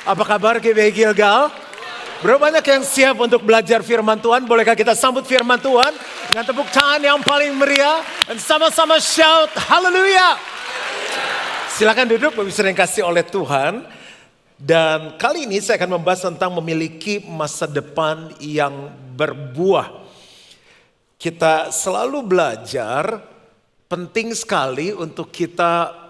Apa kabar GBI Gilgal? Berapa banyak yang siap untuk belajar firman Tuhan? Bolehkah kita sambut firman Tuhan dengan tepuk tangan yang paling meriah dan sama-sama shout haleluya. Silakan duduk, Bapak Ibu yang kasih oleh Tuhan. Dan kali ini saya akan membahas tentang memiliki masa depan yang berbuah. Kita selalu belajar, penting sekali untuk kita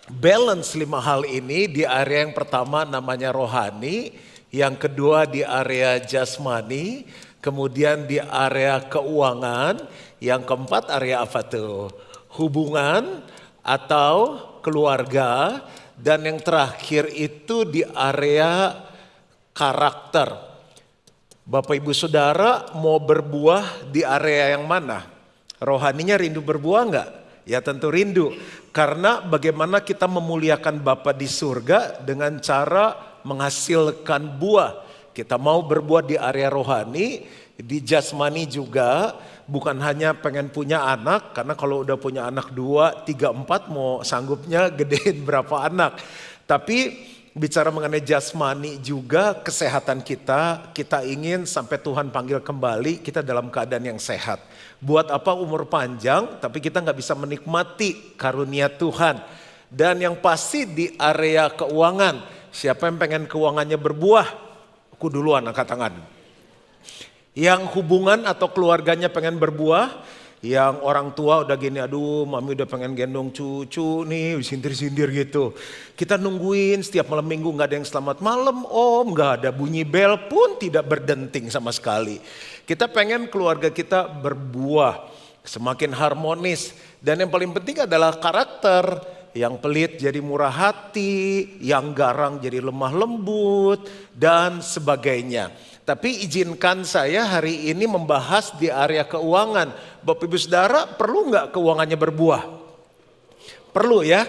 balance 5 hal ini. Di area yang pertama namanya rohani, yang kedua di area jasmani, kemudian di area keuangan, yang keempat area apa tuh? Hubungan atau keluarga, dan yang terakhir itu di area karakter. Bapak Ibu Saudara mau berbuah di area yang mana? Rohaninya rindu berbuah enggak? Ya tentu rindu. Karena bagaimana kita memuliakan Bapa di surga dengan cara menghasilkan buah. Kita mau berbuah di area rohani, di jasmani juga. Bukan hanya pengen punya anak, karena kalau udah punya anak 2, 3, 4 mau sanggupnya gedein berapa anak. Tapi bicara mengenai jasmani juga kesehatan kita ingin sampai Tuhan panggil kembali kita dalam keadaan yang sehat. Buat apa umur panjang tapi kita gak bisa menikmati karunia Tuhan. Dan yang pasti di area keuangan, siapa yang pengen keuangannya berbuah? Aku duluan angkat tangan. Yang hubungan atau keluarganya pengen berbuah, yang orang tua udah gini, aduh mami udah pengen gendong cucu nih, sindir-sindir gitu. Kita nungguin setiap malam minggu gak ada yang selamat malam om, gak ada bunyi bel pun tidak berdenting sama sekali. Kita pengen keluarga kita berbuah, semakin harmonis. Dan yang paling penting adalah karakter. Yang pelit jadi murah hati, yang garang jadi lemah lembut, dan sebagainya. Tapi izinkan saya hari ini membahas di area keuangan. Bapak Ibu Saudara, perlu nggak keuangannya berbuah? Perlu ya.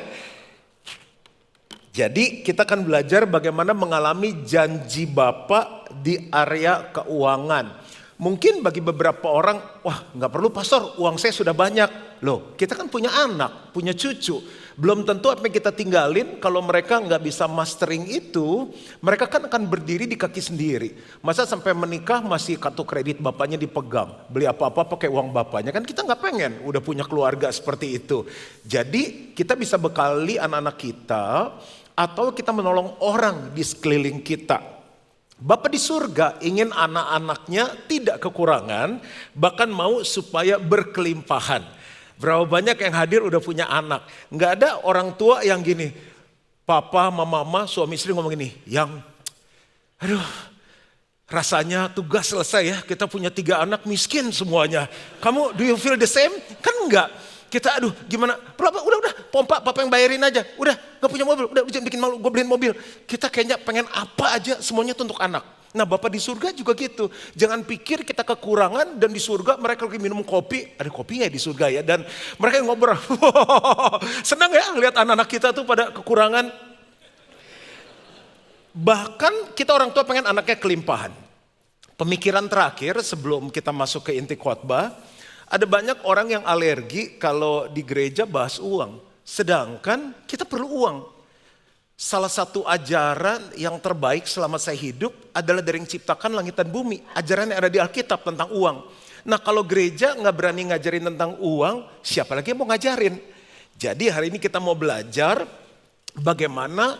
Jadi kita akan belajar bagaimana mengalami janji Bapak di area keuangan. Mungkin bagi beberapa orang, wah nggak perlu pastor, uang saya sudah banyak. Loh, kita kan punya anak, punya cucu. Belum tentu apa yang kita tinggalin, kalau mereka nggak bisa mastering itu, mereka kan akan berdiri di kaki sendiri. Masa sampai menikah masih kartu kredit bapaknya dipegang, beli apa-apa pakai uang bapaknya, kan kita nggak pengen udah punya keluarga seperti itu. Jadi kita bisa bekali anak-anak kita, atau kita menolong orang di sekeliling kita. Bapa di surga ingin anak-anaknya tidak kekurangan, bahkan mau supaya berkelimpahan. Berapa banyak yang hadir udah punya anak. Nggak ada orang tua yang gini, papa, mama, suami istri ngomong gini, yang aduh rasanya tugas selesai ya, kita punya 3 anak miskin semuanya. Kamu do you feel the same? Kan enggak. Kita aduh gimana, udah pompa papa yang bayarin aja, udah gak punya mobil, udah jangan bikin malu, gue beliin mobil. Kita kayaknya pengen apa aja semuanya itu untuk anak. Nah Bapak di surga juga gitu, jangan pikir kita kekurangan dan di surga mereka lagi minum kopi, ada kopinya di surga ya. Dan mereka ngobrol, senang ya lihat anak-anak kita tuh pada kekurangan. Bahkan kita orang tua pengen anaknya kelimpahan. Pemikiran terakhir sebelum kita masuk ke inti khotbah, ada banyak orang yang alergi kalau di gereja bahas uang. Sedangkan kita perlu uang. Salah satu ajaran yang terbaik selama saya hidup adalah dari yang ciptakan langit dan bumi. Ajaran yang ada di Alkitab tentang uang. Nah kalau gereja gak berani ngajarin tentang uang, siapa lagi yang mau ngajarin? Jadi hari ini kita mau belajar bagaimana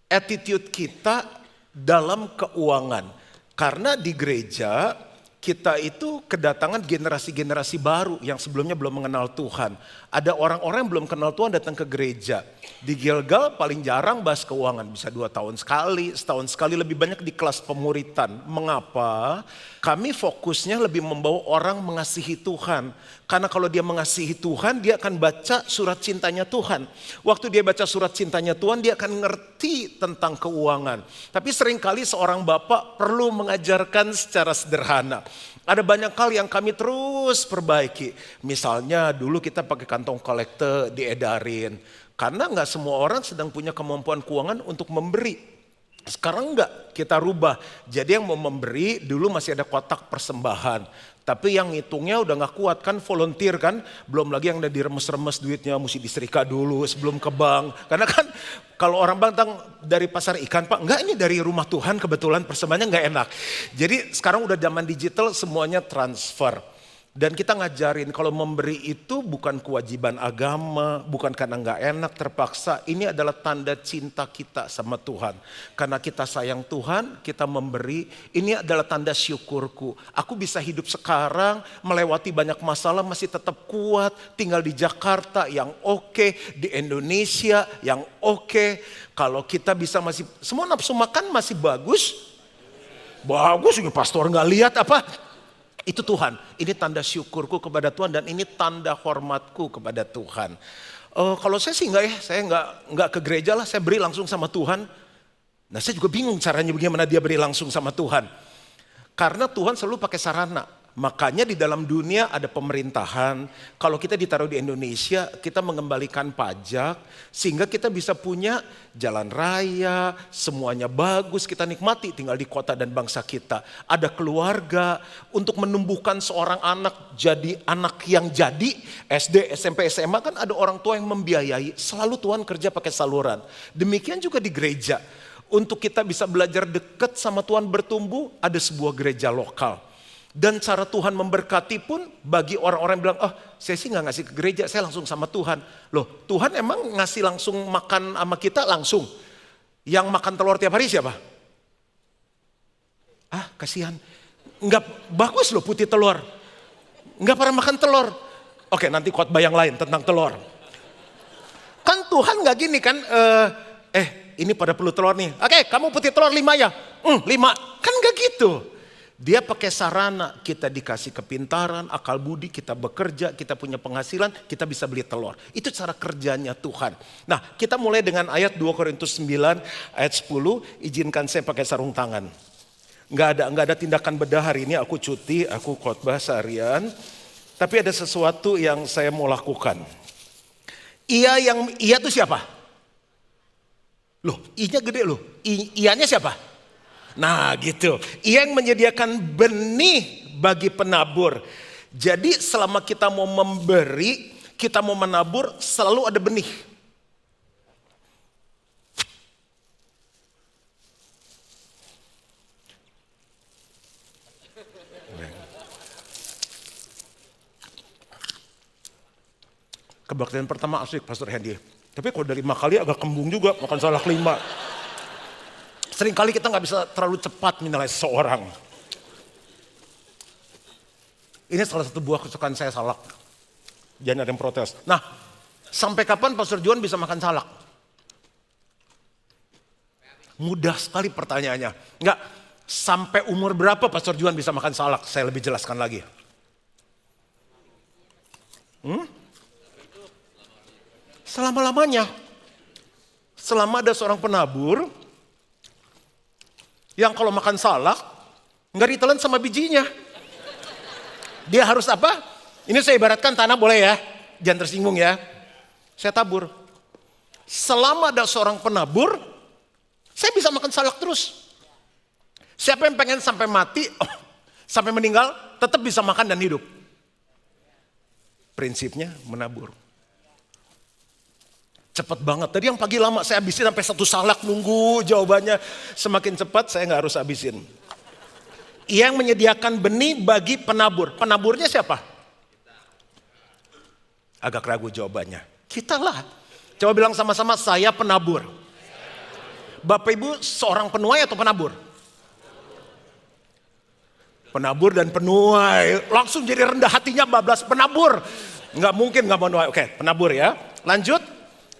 attitude kita dalam keuangan. Karena di gereja kita itu kedatangan generasi-generasi baru yang sebelumnya belum mengenal Tuhan. Ada orang-orang yang belum kenal Tuhan datang ke gereja. Di Gilgal paling jarang bahas keuangan, bisa 2 tahun sekali, setahun sekali, lebih banyak di kelas pemuritan. Mengapa? Kami fokusnya lebih membawa orang mengasihi Tuhan. Karena kalau dia mengasihi Tuhan, dia akan baca surat cintanya Tuhan. Waktu dia baca surat cintanya Tuhan, dia akan ngerti tentang keuangan. Tapi seringkali seorang bapak perlu mengajarkan secara sederhana. Ada banyak hal yang kami terus perbaiki. Misalnya dulu kita pakai kantong kolekte diedarin. Karena gak semua orang sedang punya kemampuan keuangan untuk memberi. Sekarang enggak, kita rubah. Jadi yang mau memberi, dulu masih ada kotak persembahan. Tapi yang ngitungnya udah gak kuat kan, volunteer kan. Belum lagi yang udah diremes-remes duitnya, mesti disetrika dulu sebelum ke bank. Karena kan kalau orang bantang dari pasar ikan, Pak, enggak, ini dari rumah Tuhan, kebetulan persembahannya gak enak. Jadi sekarang udah zaman digital, semuanya transfer. Dan kita ngajarin kalau memberi itu bukan kewajiban agama, bukan karena nggak enak, terpaksa. Ini adalah tanda cinta kita sama Tuhan. Karena kita sayang Tuhan, kita memberi. Ini adalah tanda syukurku. Aku bisa hidup sekarang, melewati banyak masalah, masih tetap kuat. Tinggal di Jakarta yang oke, di Indonesia yang oke. Kalau kita bisa masih, semua nafsu makan masih bagus. Bagus, pastor nggak lihat apa. Itu Tuhan, ini tanda syukurku kepada Tuhan dan ini tanda hormatku kepada Tuhan. Kalau saya sih enggak ya, saya enggak ke gereja lah, saya beri langsung sama Tuhan. Nah saya juga bingung caranya bagaimana dia beri langsung sama Tuhan. Karena Tuhan selalu pakai sarana. Makanya di dalam dunia ada pemerintahan. Kalau kita ditaruh di Indonesia, kita mengembalikan pajak. Sehingga kita bisa punya jalan raya, semuanya bagus, kita nikmati tinggal di kota dan bangsa kita. Ada keluarga, untuk menumbuhkan seorang anak jadi anak yang jadi, SD, SMP, SMA kan ada orang tua yang membiayai. Selalu Tuhan kerja pakai saluran. Demikian juga di gereja. Untuk kita bisa belajar dekat sama Tuhan bertumbuh, ada sebuah gereja lokal. Dan cara Tuhan memberkati pun bagi orang-orang yang bilang, saya sih gak ngasih ke gereja, saya langsung sama Tuhan. Loh, Tuhan emang ngasih langsung makan sama kita langsung. Yang makan telur tiap hari siapa? Kasihan. Enggak bagus loh putih telur. Enggak pernah makan telur. Oke, nanti khotbah yang lain tentang telur. Kan Tuhan gak gini kan, ini pada perlu telur nih. Oke, kamu putih telur 5 ya? 5. Kan gak gitu. Dia pakai sarana, kita dikasih kepintaran, akal budi, kita bekerja, kita punya penghasilan, kita bisa beli telur. Itu cara kerjanya Tuhan. Nah, kita mulai dengan ayat 2 Korintus 9 ayat 10, izinkan saya pakai sarung tangan. Nggak ada tindakan bedah hari ini, aku cuti, aku khotbah seharian. Tapi ada sesuatu yang saya mau lakukan. Ia itu siapa? Loh, I-nya gede loh. Ianya siapa? Nah gitu, Ia yang menyediakan benih bagi penabur. Jadi selama kita mau memberi, kita mau menabur, selalu ada benih. Kebaktian pertama asik Pastor Hendy. Tapi kalau dari 5 kali agak kembung juga, makan salak 5. Seringkali kita gak bisa terlalu cepat menilai seseorang. Ini salah satu buah kesukaan saya, salak. Jangan ada yang protes. Nah, sampai kapan Pastor Juan bisa makan salak? Mudah sekali pertanyaannya. Enggak, sampai umur berapa Pastor Juan bisa makan salak? Saya lebih jelaskan lagi. Selama-lamanya. Selama ada seorang penabur, yang kalau makan salak, nggak ditelan sama bijinya. Dia harus apa? Ini saya ibaratkan tanah boleh ya, jangan tersinggung ya. Saya tabur. Selama ada seorang penabur, saya bisa makan salak terus. Siapa yang pengen sampai mati, sampai meninggal, tetap bisa makan dan hidup. Prinsipnya menabur. Cepat banget. Tadi yang pagi lama saya habisin sampai 1 salak nunggu jawabannya. Semakin cepat saya gak harus habisin. Ia yang menyediakan benih bagi penabur. Penaburnya siapa? Agak ragu jawabannya. Kita lah. Coba bilang sama-sama, saya penabur. Bapak Ibu seorang penuai atau penabur? Penabur dan penuai. Langsung jadi rendah hatinya bablas penabur. Gak mungkin gak mau menuai. Oke, penabur ya. Lanjut.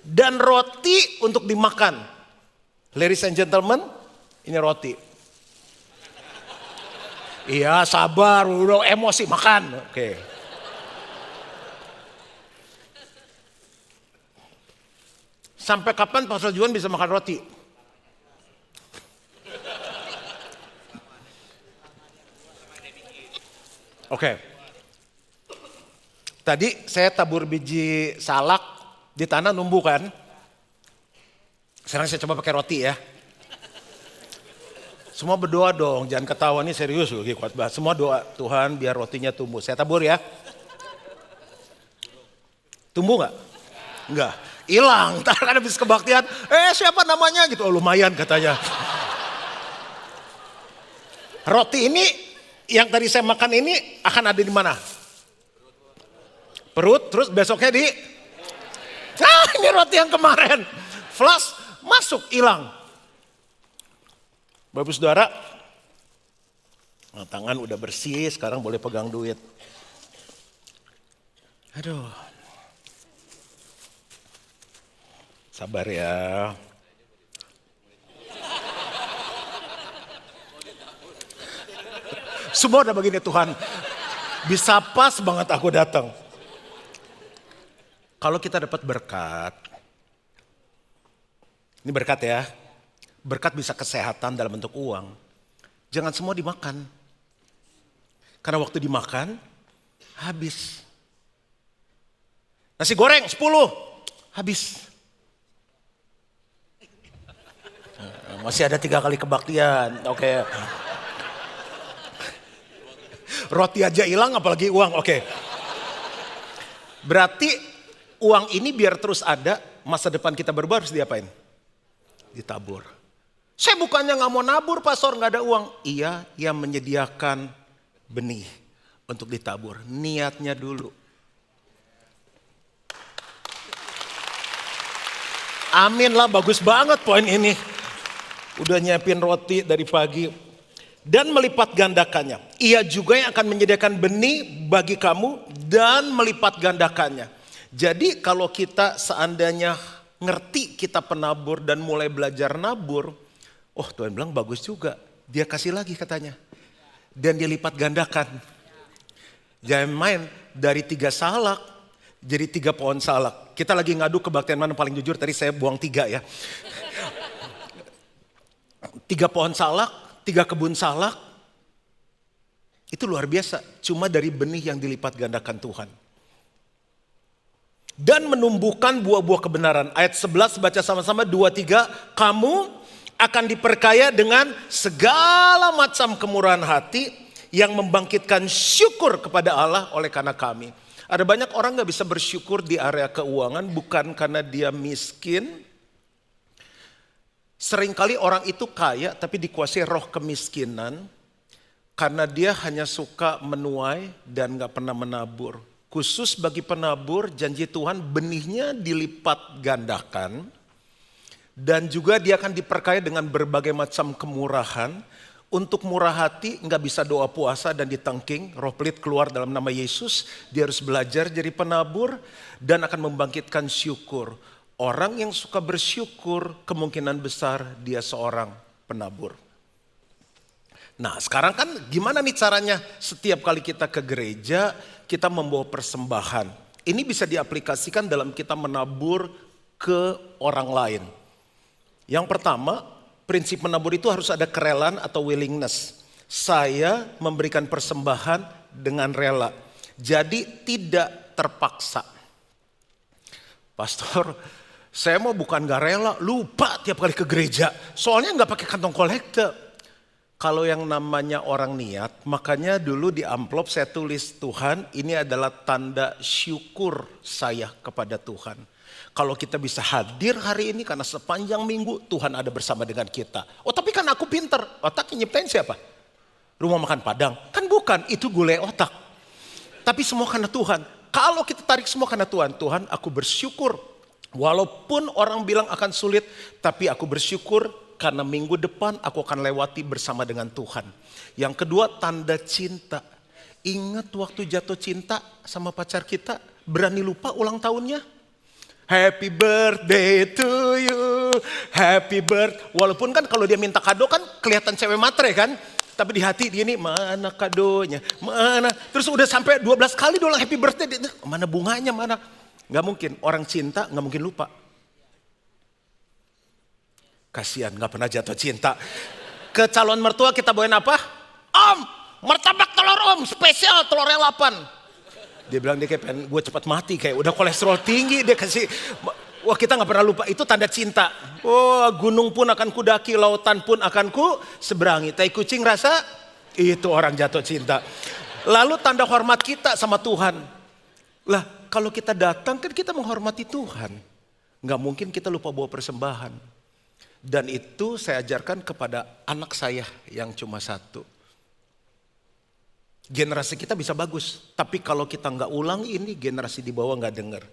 Dan roti untuk dimakan. Ladies and gentlemen, ini roti. Iya, sabar, udah emosi, makan. Oke. Sampai kapan Pastor Juan bisa makan roti? Oke. Tadi saya tabur biji salak di tanah numbuh kan. Sekarang saya coba pakai roti ya. Semua berdoa dong, jangan ketawa nih serius loh kuat banget. Semua doa, Tuhan biar rotinya tumbuh. Saya tabur ya. Tumbuh nggak? Enggak. Hilang, ntar kan habis kebaktian, siapa namanya gitu, lumayan katanya. Roti ini yang tadi saya makan ini akan ada di mana? Perut, terus besoknya ini roti yang kemarin. Flash, masuk, hilang. Bapak saudara, tangan udah bersih, sekarang boleh pegang duit. Aduh. Sabar ya. Semua udah begini Tuhan. Bisa pas banget aku datang. Kalau kita dapat berkat. Ini berkat ya. Berkat bisa kesehatan dalam bentuk uang. Jangan semua dimakan. Karena waktu dimakan, habis. Nasi goreng 10, habis. Masih ada 3 kali kebaktian, oke. Roti aja hilang apalagi uang, oke. Berarti uang ini biar terus ada, masa depan kita berubah harus diapain? Ditabur. Saya bukannya gak mau nabur, pastor gak ada uang. Iya, yang menyediakan benih untuk ditabur. Niatnya dulu. Amin lah, bagus banget poin ini. Udah nyiapin roti dari pagi. Dan melipat gandakannya. Ia juga yang akan menyediakan benih bagi kamu dan melipat gandakannya. Jadi kalau kita seandainya ngerti kita penabur dan mulai belajar nabur. Oh Tuhan bilang bagus juga. Dia kasih lagi katanya. Dan dia lipat gandakan. Jangan main dari 3 salak jadi 3 pohon salak. Kita lagi ngadu kebaktian mana paling jujur. Tadi saya buang 3 ya. 3 pohon salak, 3 kebun salak. Itu luar biasa. Cuma dari benih yang dilipat gandakan Tuhan. Dan menumbuhkan buah-buah kebenaran. Ayat 11 baca sama-sama 2-3. Kamu akan diperkaya dengan segala macam kemurahan hati yang membangkitkan syukur kepada Allah oleh karena kami. Ada banyak orang gak bisa bersyukur di area keuangan bukan karena dia miskin. Seringkali orang itu kaya tapi dikuasai roh kemiskinan karena dia hanya suka menuai dan gak pernah menabur. Khusus bagi penabur janji Tuhan benihnya dilipat gandakan dan juga dia akan diperkaya dengan berbagai macam kemurahan. Untuk murah hati gak bisa doa puasa dan ditengking, roh pelit keluar dalam nama Yesus. Dia harus belajar jadi penabur dan akan membangkitkan syukur. Orang yang suka bersyukur kemungkinan besar dia seorang penabur. Nah sekarang kan gimana nih caranya setiap kali kita ke gereja kita membawa persembahan. Ini bisa diaplikasikan dalam kita menabur ke orang lain. Yang pertama prinsip menabur itu harus ada kerelaan atau willingness. Saya memberikan persembahan dengan rela. Jadi tidak terpaksa. Pastor, saya mau bukan gak rela, lupa tiap kali ke gereja. Soalnya gak pakai kantong kolektor. Kalau yang namanya orang niat, makanya dulu di amplop saya tulis Tuhan ini adalah tanda syukur saya kepada Tuhan. Kalau kita bisa hadir hari ini karena sepanjang minggu Tuhan ada bersama dengan kita. Oh tapi kan aku pinter, otak nyiptain siapa? Rumah makan Padang? Kan bukan, itu gulai otak. Tapi semua karena Tuhan. Kalau kita tarik semua karena Tuhan, Tuhan aku bersyukur. Walaupun orang bilang akan sulit, tapi aku bersyukur karena minggu depan aku akan lewati bersama dengan Tuhan. Yang kedua tanda cinta. Ingat waktu jatuh cinta sama pacar kita, berani lupa ulang tahunnya? Happy birthday to you, happy birthday. Walaupun kan kalau dia minta kado kan kelihatan cewek matre kan. Tapi di hati dia ini mana kadonya, mana. Terus udah sampai 12 kali doang happy birthday. Mana bunganya, mana. Gak mungkin, orang cinta gak mungkin lupa. Kasihan gak pernah jatuh cinta. Ke calon mertua kita bawain apa? Om, martabak telur om, spesial telur lelapan. Dia bilang dia kayak pengen gue cepat mati, kayak udah kolesterol tinggi, dia kasih Wah, kita nggak pernah lupa, itu tanda cinta. Oh, gunung pun akan kudaki, lautan pun akan ku seberangi. Tai kucing rasa, itu orang jatuh cinta. Lalu tanda hormat kita sama Tuhan. Lah, kalau kita datang kan kita menghormati Tuhan. Nggak mungkin kita lupa bawa persembahan. Dan itu saya ajarkan kepada anak saya yang cuma satu. Generasi kita bisa bagus, tapi kalau kita nggak ulang ini, generasi di bawah nggak dengar.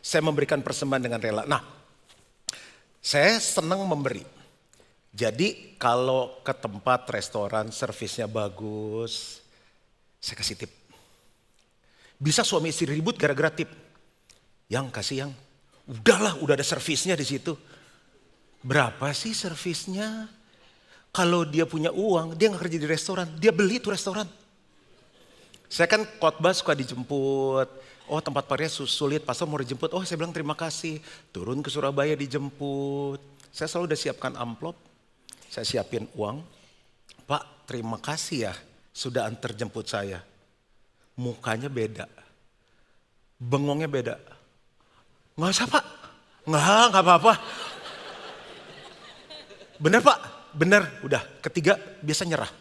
Saya memberikan persembahan dengan rela. Nah, saya senang memberi. Jadi kalau ke tempat restoran servisnya bagus, saya kasih tip. Bisa suami istri ribut gara-gara tip. Yang kasih yang, udahlah, udah ada servisnya di situ. Berapa sih servisnya? Kalau dia punya uang, dia nggak kerja di restoran, dia beli tuh restoran. Saya kan khotbah suka dijemput. Oh, tempat parkirnya sulit, pastor mau dijemput. Oh, saya bilang terima kasih. Turun ke Surabaya dijemput. Saya selalu udah siapkan amplop. Saya siapin uang. Pak, terima kasih ya sudah antar jemput saya. Mukanya beda. Bengongnya beda. Nggak usah Pak. Nggak apa-apa. Bener Pak, bener. Udah, ketiga biasa nyerah.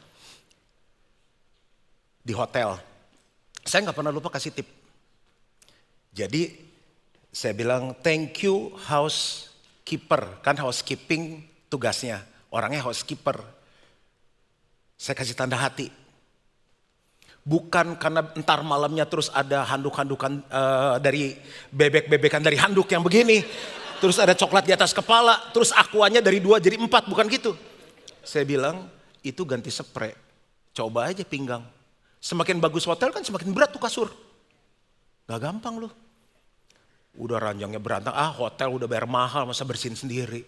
Di hotel. Saya nggak pernah lupa kasih tip. Jadi saya bilang thank you housekeeper. Kan housekeeping tugasnya. Orangnya housekeeper. Saya kasih tanda hati. Bukan karena entar malamnya terus ada handuk-handukan dari bebek-bebekan dari handuk yang begini. Terus ada coklat di atas kepala. Terus aquanya dari 2 jadi 4. Bukan gitu. Saya bilang itu ganti spray. Coba aja pinggang. Semakin bagus hotel kan semakin berat tuh kasur. Gak gampang loh. Udah ranjangnya berantak, hotel udah bayar mahal masa bersihin sendiri.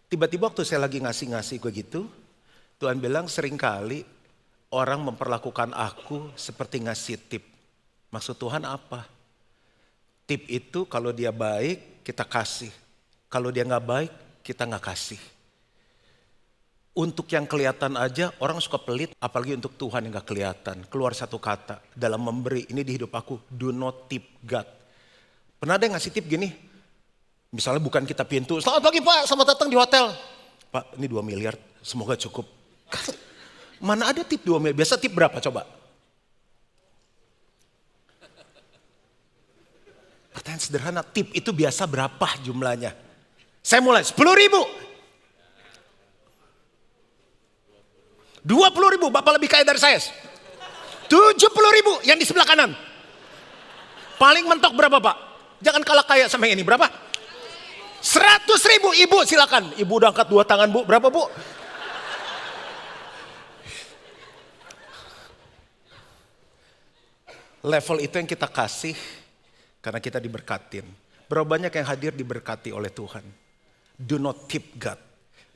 Tiba-tiba waktu saya lagi ngasih-ngasih begitu, Tuhan bilang seringkali orang memperlakukan aku seperti ngasih tip. Maksud Tuhan apa? Tip itu kalau dia baik kita kasih. Kalau dia gak baik kita gak kasih. Untuk yang kelihatan aja orang suka pelit, apalagi untuk Tuhan yang gak kelihatan. Keluar satu kata dalam memberi, ini di hidup aku, do not tip God. Pernah ada yang ngasih tip gini, misalnya bukan kita pintu, selamat pagi Pak, selamat datang di hotel. Pak ini 2 miliar, semoga cukup. Mana ada tip 2 miliar, biasa tip berapa coba? Pertanyaan sederhana, tip itu biasa berapa jumlahnya? Saya mulai 10.000. 20.000, Bapak lebih kaya dari saya. 70.000 yang di sebelah kanan. Paling mentok berapa Pak? Jangan kalah kaya sama yang ini, berapa? 100.000, Ibu silakan. Ibu udah angkat 2 tangan Bu, berapa Bu? Level itu yang kita kasih karena kita diberkatin. Berapa banyak yang hadir diberkati oleh Tuhan. Do not tip God,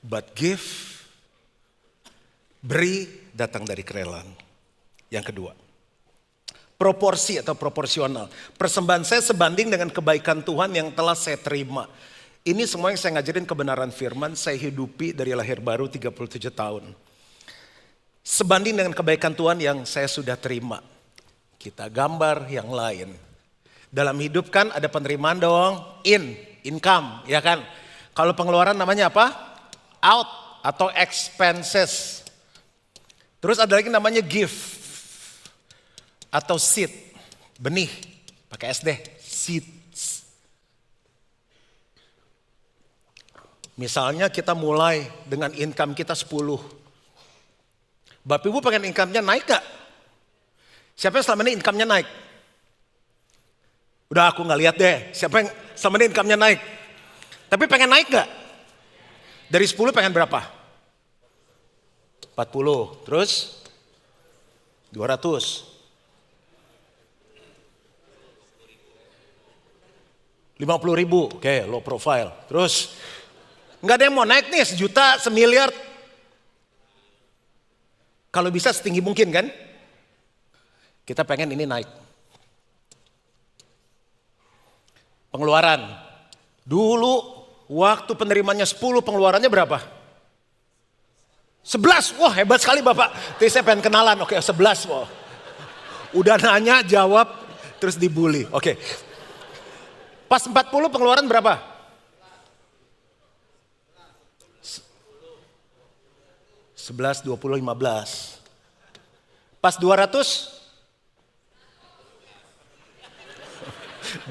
but give. Beri datang dari kerelaan. Yang kedua, proporsi atau proporsional. Persembahan saya sebanding dengan kebaikan Tuhan yang telah saya terima. Ini semua yang saya ngajarin kebenaran firman, saya hidupi dari lahir baru 37 tahun. Sebanding dengan kebaikan Tuhan yang saya sudah terima. Kita gambar yang lain. Dalam hidup kan ada penerimaan dong, income, ya kan. Kalau pengeluaran namanya apa? Out atau expenses. Terus ada lagi namanya give atau seed, benih, pakai SD, seeds. Misalnya kita mulai dengan income kita 10. Bapak Ibu pengen income-nya naik gak? Siapa yang selama ini income-nya naik? Udah aku gak lihat deh, siapa yang selama ini income-nya naik? Tapi pengen naik gak? Dari 10 pengen berapa? 40, terus 200. 50.000, oke, low profile. Terus nggak ada yang mau naik nih 1 juta, 1 miliar. Kalau bisa setinggi mungkin kan? Kita pengen ini naik. Pengeluaran. Dulu waktu penerimanya 10, pengeluarannya berapa? 11, wah hebat sekali Bapak. Tadi saya pengen kenalan, oke 11. Wah. Udah nanya, jawab, terus dibully. Oke. Pas 40 pengeluaran berapa? 11, 20, 15. Pas 200?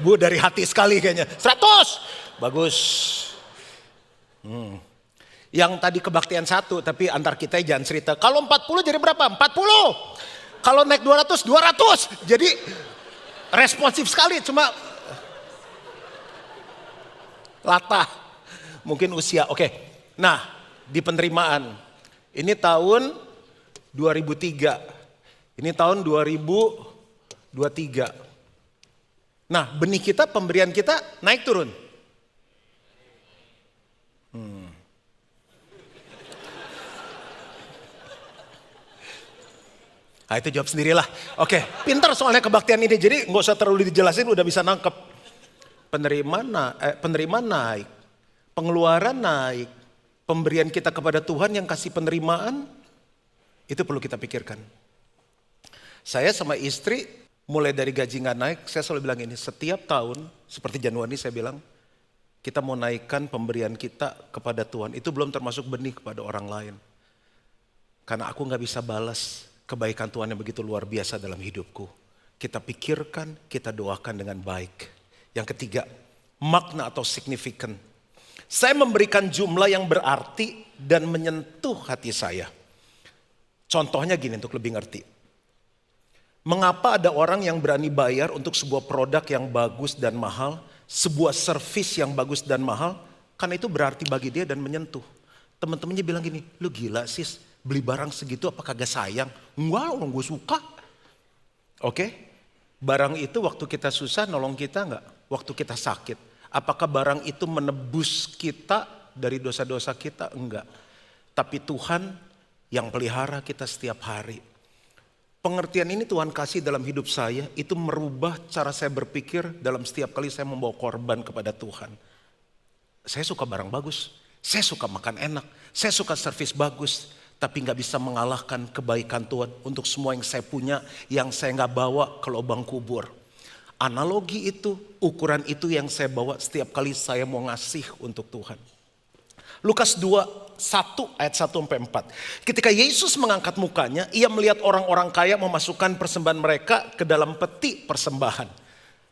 Bu dari hati sekali kayaknya. 100. Bagus. Yang tadi kebaktian 1, tapi antar kita jangan cerita. Kalau 40 jadi berapa? 40. Kalau naik 200, 200. Jadi responsif sekali, cuma latah. Mungkin usia. Oke. Nah, di penerimaan. Ini tahun 2003. Ini tahun 2023. Nah, benih kita, pemberian kita naik turun. Nah, itu jawab sendirilah. Oke, pintar soalnya kebaktian ini. Jadi nggak usah terlalu dijelasin, udah bisa nangkep. Penerimaan naik, pengeluaran naik, pemberian kita kepada Tuhan yang kasih penerimaan, itu perlu kita pikirkan. Saya sama istri, mulai dari gaji nggak naik, saya selalu bilang ini, setiap tahun, seperti Januari saya bilang, kita mau naikkan pemberian kita kepada Tuhan. Itu belum termasuk benih kepada orang lain. Karena aku nggak bisa balas kebaikan Tuhan yang begitu luar biasa dalam hidupku. Kita pikirkan, kita doakan dengan baik. Yang ketiga, makna atau signifikan. Saya memberikan jumlah yang berarti dan menyentuh hati saya. Contohnya gini untuk lebih ngerti. Mengapa ada orang yang berani bayar untuk sebuah produk yang bagus dan mahal, sebuah servis yang bagus dan mahal, karena itu berarti bagi dia dan menyentuh. Teman-temannya bilang gini, lu gila sis, beli barang segitu apa kagak sayang? Enggak, orang gue suka. Oke, barang itu waktu kita susah nolong kita enggak? Waktu kita sakit. Apakah barang itu menebus kita dari dosa-dosa kita? Enggak. Tapi Tuhan yang pelihara kita setiap hari. Pengertian ini Tuhan kasih dalam hidup saya, itu merubah cara saya berpikir dalam setiap kali saya membawa korban kepada Tuhan. Saya suka barang bagus, saya suka makan enak, saya suka servis bagus, tapi gak bisa mengalahkan kebaikan Tuhan untuk semua yang saya punya, yang saya gak bawa ke lubang kubur. Analogi itu, ukuran itu yang saya bawa setiap kali saya mau ngasih untuk Tuhan. Lukas 2, 1 ayat 1-4. Ketika Yesus mengangkat mukanya, ia melihat orang-orang kaya memasukkan persembahan mereka ke dalam peti persembahan.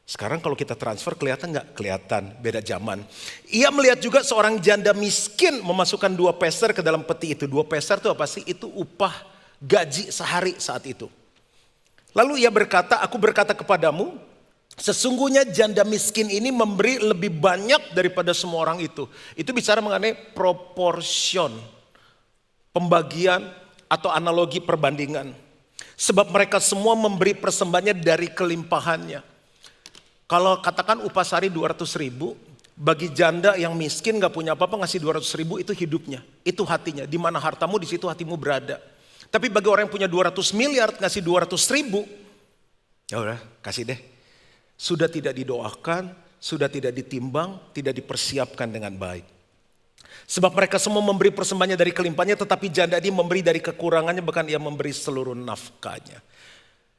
Sekarang kalau kita transfer kelihatan gak? Kelihatan, beda zaman. Ia melihat juga seorang janda miskin memasukkan 2 peser ke dalam peti itu. 2 peser itu apa sih? Itu upah gaji sehari saat itu. Lalu ia berkata, aku berkata kepadamu, sesungguhnya janda miskin ini memberi lebih banyak daripada semua orang itu. Itu bicara mengenai proporsion, pembagian atau analogi perbandingan. Sebab mereka semua memberi persembahannya dari kelimpahannya. Kalau katakan upah sehari 200.000, bagi janda yang miskin gak punya apa-apa ngasih 200.000 itu hidupnya, itu hatinya. Di mana hartamu di situ hatimu berada. Tapi bagi orang yang punya 200 miliar ngasih 200.000, ya udah kasih deh. Sudah tidak didoakan, sudah tidak ditimbang, tidak dipersiapkan dengan baik. Sebab mereka semua memberi persembahannya dari kelimpahannya, tetapi janda ini memberi dari kekurangannya, bahkan ia memberi seluruh nafkahnya.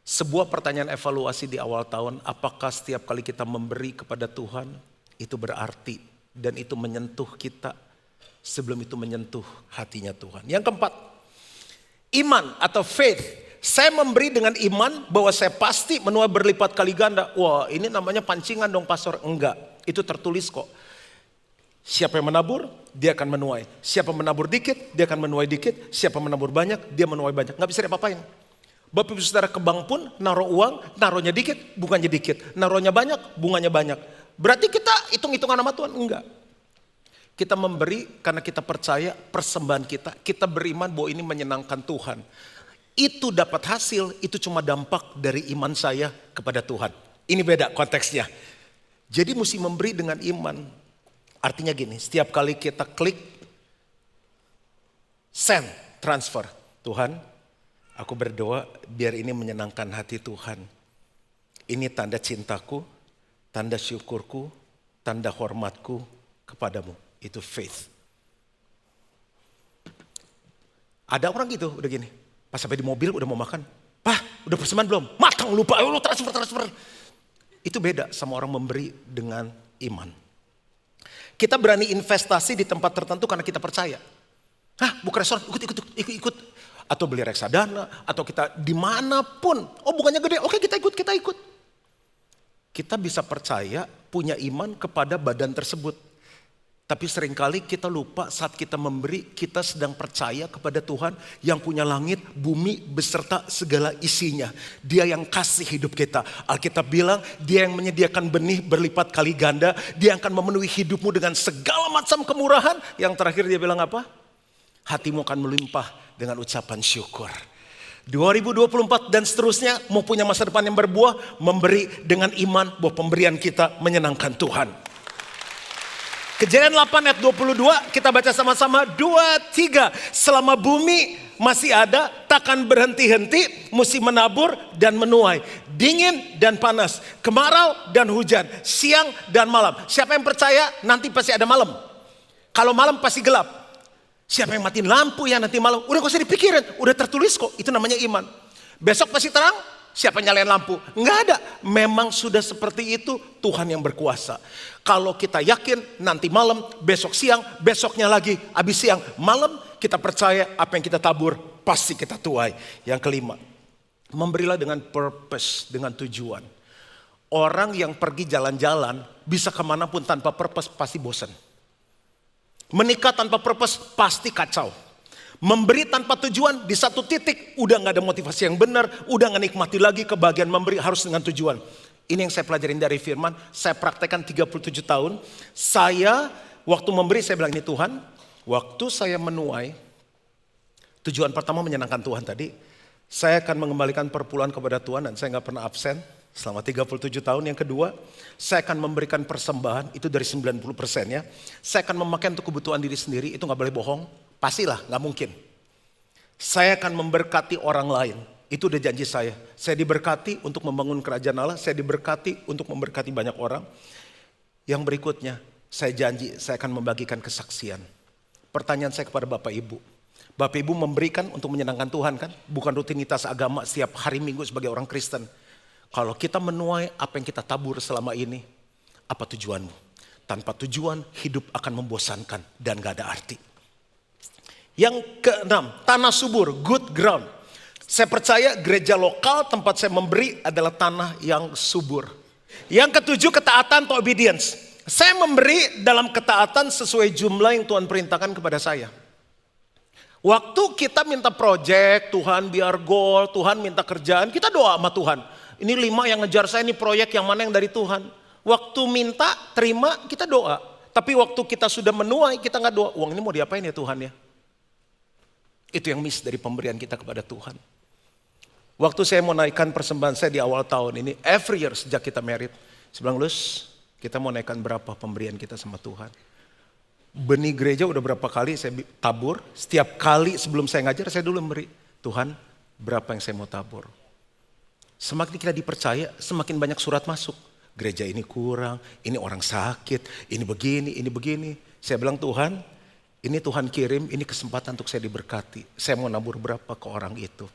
Sebuah pertanyaan evaluasi di awal tahun, apakah setiap kali kita memberi kepada Tuhan, itu berarti dan itu menyentuh kita sebelum itu menyentuh hatinya Tuhan. Yang keempat, iman atau faith. Saya memberi dengan iman bahwa saya pasti menuai berlipat kali ganda. Wah, ini namanya pancingan dong pastor. Enggak, itu tertulis kok. Siapa yang menabur, dia akan menuai. Siapa menabur dikit, dia akan menuai dikit. Siapa menabur banyak, dia menuai banyak. Nggak bisa diapa-apain. Bapak ibu saudara ke bank pun naruh uang, naruhnya dikit, bunganya dikit. Naruhnya banyak, bunganya banyak. Berarti kita hitung-hitungan sama Tuhan? Enggak. Kita memberi karena kita percaya persembahan kita. Kita beriman bahwa ini menyenangkan Tuhan. Itu dapat hasil, itu cuma dampak dari iman saya kepada Tuhan. Ini beda konteksnya. Jadi mesti memberi dengan iman. Artinya gini, setiap kali kita klik send, transfer. Tuhan, aku berdoa biar ini menyenangkan hati Tuhan. Ini tanda cintaku, tanda syukurku, tanda hormatku kepadamu. Itu faith. Ada orang gitu udah gini. Pas sampai di mobil udah mau makan. Pak, udah persembahan belum? Matang lupa, lu transfer. Itu beda sama orang memberi dengan iman. Kita berani investasi di tempat tertentu karena kita percaya. Buka restoran, ikut. Atau beli reksadana, atau kita dimanapun. Oh bunganya gede, oke kita ikut. Kita bisa percaya, punya iman kepada badan tersebut. Tapi seringkali kita lupa saat kita memberi, kita sedang percaya kepada Tuhan yang punya langit, bumi beserta segala isinya. Dia yang kasih hidup kita. Alkitab bilang dia yang menyediakan benih berlipat kali ganda. Dia akan memenuhi hidupmu dengan segala macam kemurahan. Yang terakhir dia bilang apa? Hatimu akan melimpah dengan ucapan syukur. 2024 dan seterusnya mau punya masa depan yang berbuah, memberi dengan iman bahwa pemberian kita menyenangkan Tuhan. Kejadian 8 ayat 22 kita baca sama-sama 2-3. Selama bumi masih ada, takkan berhenti-henti, musim menabur dan menuai, dingin dan panas, kemarau dan hujan, siang dan malam. Siapa yang percaya nanti pasti ada malam? Kalau malam pasti gelap. Siapa yang matiin lampu ya nanti malam? Udah gak usah dipikirin, udah tertulis kok, itu namanya iman. Besok pasti terang. Siapa nyalain lampu? Enggak ada. Memang sudah seperti itu, Tuhan yang berkuasa. Kalau kita yakin nanti malam, besok siang, besoknya lagi, habis siang, malam, kita percaya apa yang kita tabur pasti kita tuai. Yang kelima, memberilah dengan purpose, dengan tujuan. Orang yang pergi jalan-jalan bisa kemanapun tanpa purpose pasti bosan. Menikah tanpa purpose pasti kacau. Memberi tanpa tujuan di satu titik udah gak ada motivasi yang benar, udah gak nikmati lagi kebahagiaan memberi, harus dengan tujuan. Ini yang saya pelajarin dari firman, saya praktekkan 37 tahun. Saya waktu memberi saya bilang ini Tuhan, waktu saya menuai, tujuan pertama menyenangkan Tuhan tadi. Saya akan mengembalikan perpuluhan kepada Tuhan dan saya gak pernah absen selama 37 tahun. Yang kedua, saya akan memberikan persembahan, itu dari 90% ya. Saya akan memakai untuk kebutuhan diri sendiri, itu gak boleh bohong. Pastilah, gak mungkin. Saya akan memberkati orang lain. Itu udah janji saya. Saya diberkati untuk membangun kerajaan Allah. Saya diberkati untuk memberkati banyak orang. Yang berikutnya, saya janji saya akan membagikan kesaksian. Pertanyaan saya kepada Bapak Ibu. Bapak Ibu memberikan untuk menyenangkan Tuhan kan? Bukan rutinitas agama setiap hari Minggu sebagai orang Kristen. Kalau kita menuai apa yang kita tabur selama ini, apa tujuanmu? Tanpa tujuan, hidup akan membosankan dan gak ada arti. Yang keenam, tanah subur, good ground. Saya percaya gereja lokal tempat saya memberi adalah tanah yang subur. Yang ketujuh, ketaatan atau obedience. Saya memberi dalam ketaatan sesuai jumlah yang Tuhan perintahkan kepada saya. Waktu kita minta project, Tuhan biar goal, Tuhan minta kerjaan, kita doa sama Tuhan. Ini 5 yang ngejar saya, ini proyek yang mana yang dari Tuhan. Waktu minta, terima, kita doa. Tapi waktu kita sudah menuai, kita gak doa. Uang ini mau diapain ya Tuhan ya? Itu yang miss dari pemberian kita kepada Tuhan. Waktu saya mau naikkan persembahan saya di awal tahun ini, every year sejak kita married, saya bilang, Lus, kita mau naikkan berapa pemberian kita sama Tuhan. Benih gereja udah berapa kali saya tabur, setiap kali sebelum saya ngajar, saya dulu memberi. Tuhan, berapa yang saya mau tabur? Semakin kita dipercaya, semakin banyak surat masuk. Gereja ini kurang, ini orang sakit, ini begini. Saya bilang, Tuhan, ini Tuhan kirim, ini kesempatan untuk saya diberkati. Saya mau nabur berapa ke orang itu.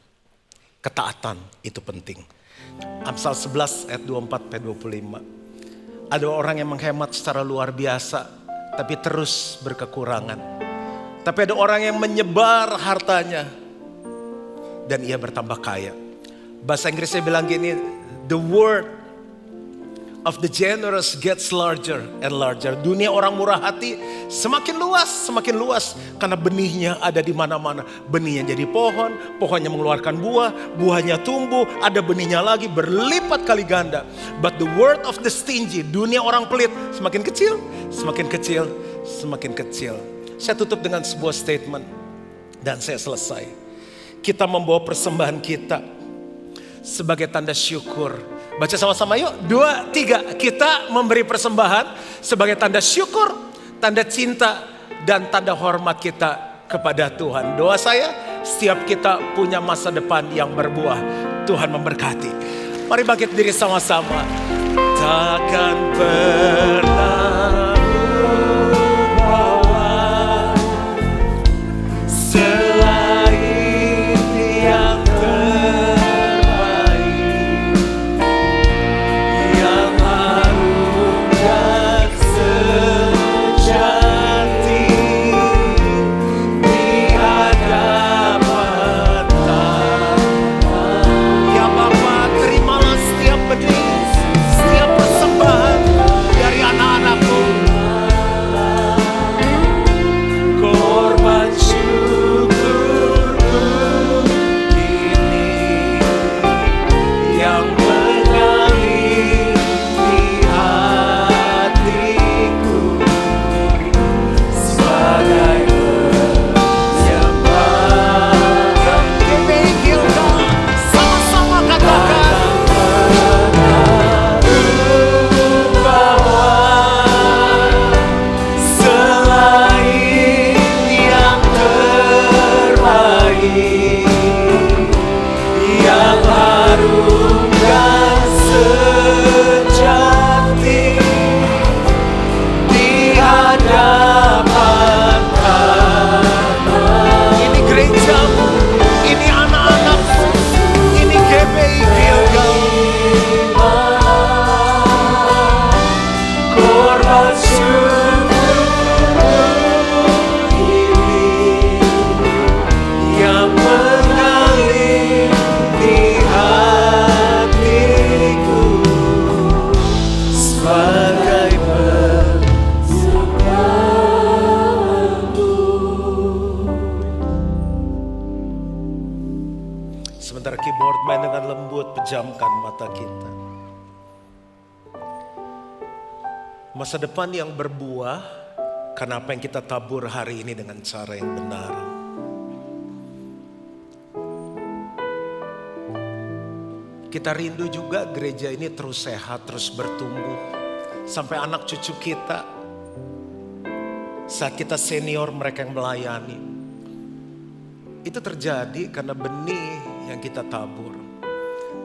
Ketaatan itu penting. Amsal 11 ayat 24-25. Ada orang yang menghemat secara luar biasa, tapi terus berkekurangan. Tapi ada orang yang menyebar hartanya, dan ia bertambah kaya. Bahasa Inggrisnya bilang gini, the word of the generous gets larger and larger. Dunia orang murah hati semakin luas karena benihnya ada di mana-mana. Benihnya jadi pohon, pohonnya mengeluarkan buah, buahnya tumbuh, ada benihnya lagi berlipat kali ganda. But the word of the stingy, dunia orang pelit semakin kecil. Saya tutup dengan sebuah statement dan saya selesai. Kita membawa persembahan kita sebagai tanda syukur. Baca sama-sama yuk, 2, 3. Kita memberi persembahan sebagai tanda syukur, tanda cinta, dan tanda hormat kita kepada Tuhan. Doa saya, setiap kita punya masa depan yang berbuah. Tuhan memberkati. Mari bangkit diri sama-sama. Takkan pernah lupa selain yang terbaik, yang harum dan pejamkan mata kita. Masa depan yang berbuah karena apa yang kita tabur hari ini dengan cara yang benar. Kita rindu juga gereja ini terus sehat, terus bertumbuh. Sampai anak cucu kita, saat kita senior mereka yang melayani. Itu terjadi karena benih yang kita tabur.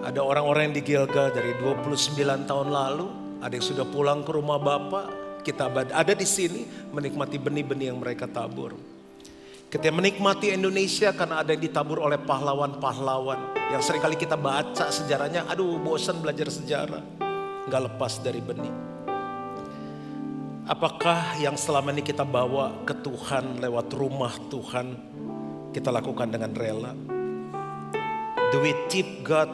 Ada orang-orang yang di Gilgal dari 29 tahun lalu, ada yang sudah pulang ke rumah Bapa. Kita ada di sini menikmati benih-benih yang mereka tabur. Kita menikmati Indonesia karena ada yang ditabur oleh pahlawan-pahlawan yang seringkali kita baca sejarahnya, aduh bosan belajar sejarah, gak lepas dari benih. Apakah yang selama ini kita bawa ke Tuhan lewat rumah Tuhan, kita lakukan dengan rela? Do we tip God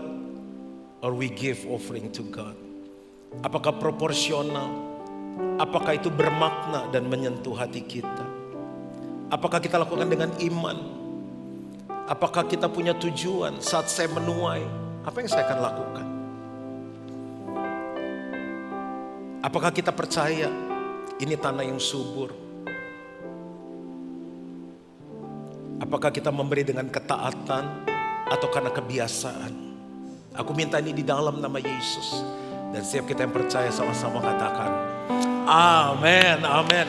or we give offering to God? Apakah proporsional? Apakah itu bermakna dan menyentuh hati kita? Apakah kita lakukan dengan iman? Apakah kita punya tujuan saat saya menuai? Apa yang saya akan lakukan? Apakah kita percaya ini tanah yang subur? Apakah kita memberi dengan ketaatan atau karena kebiasaan? Aku minta ini di dalam nama Yesus. Dan setiap kita yang percaya sama-sama katakan, amin, amin.